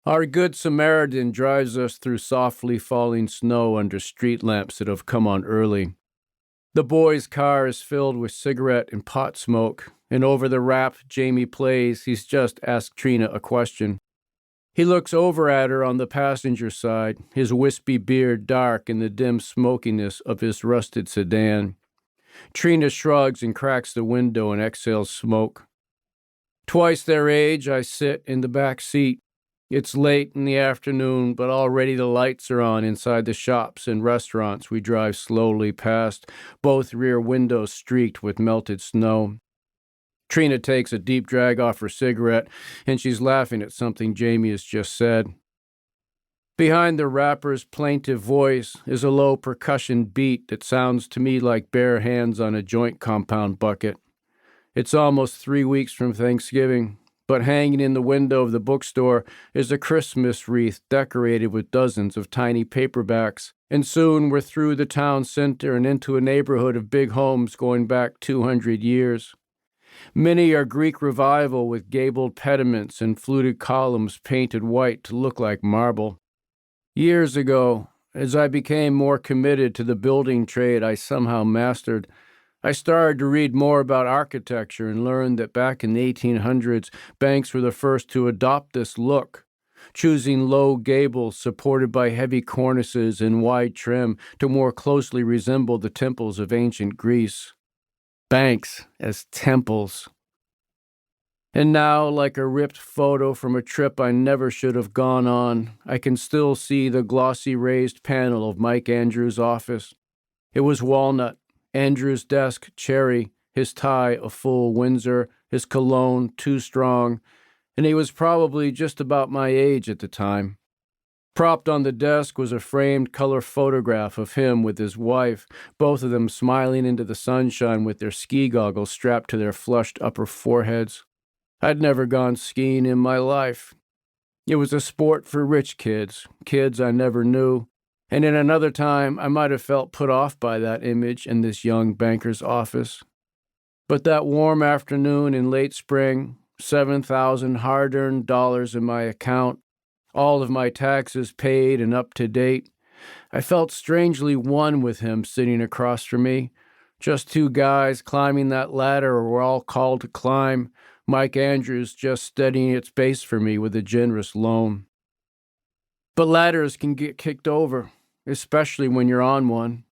Our good Samaritan drives us through softly falling snow under street lamps that have come on early. The boy's car is filled with cigarette and pot smoke, and over the rap Jamie plays, he's just asked Trina a question. He looks over at her on the passenger side, his wispy beard dark in the dim smokiness of his rusted sedan. Trina shrugs and cracks the window and exhales smoke. Twice their age, I sit in the back seat. It's late in the afternoon, but already the lights are on inside the shops and restaurants we drive slowly past, both rear windows streaked with melted snow. Trina takes a deep drag off her cigarette, and she's laughing at something Jamie has just said. Behind the rapper's plaintive voice is a low percussion beat that sounds to me like bare hands on a joint compound bucket. It's almost 3 weeks from Thanksgiving, but hanging in the window of the bookstore is a Christmas wreath decorated with dozens of tiny paperbacks, and soon we're through the town center and into a neighborhood of big homes going back 200 years. Many are Greek Revival with gabled pediments and fluted columns painted white to look like marble. Years ago, as I became more committed to the building trade I somehow mastered, I started to read more about architecture and learned that back in the 1800s, banks were the first to adopt this look, choosing low gables supported by heavy cornices and wide trim to more closely resemble the temples of ancient Greece. Banks as temples. And now, like a ripped photo from a trip I never should have gone on, I can still see the glossy raised panel of Mike Andrews' office. It was walnut, Andrews' desk cherry, his tie a full Windsor, his cologne too strong, and he was probably just about my age at the time. Propped on the desk was a framed color photograph of him with his wife, both of them smiling into the sunshine with their ski goggles strapped to their flushed upper foreheads. I'd never gone skiing in my life. It was a sport for rich kids I never knew, and in another time I might have felt put off by that image in this young banker's office. But that warm afternoon in late spring, 7,000 hard-earned dollars in my account, all of my taxes paid and up to date, I felt strangely one with him sitting across from me. Just two guys climbing that ladder we're all called to climb, Mike Andrews just steadying its base for me with a generous loan. But ladders can get kicked over, especially when you're on one.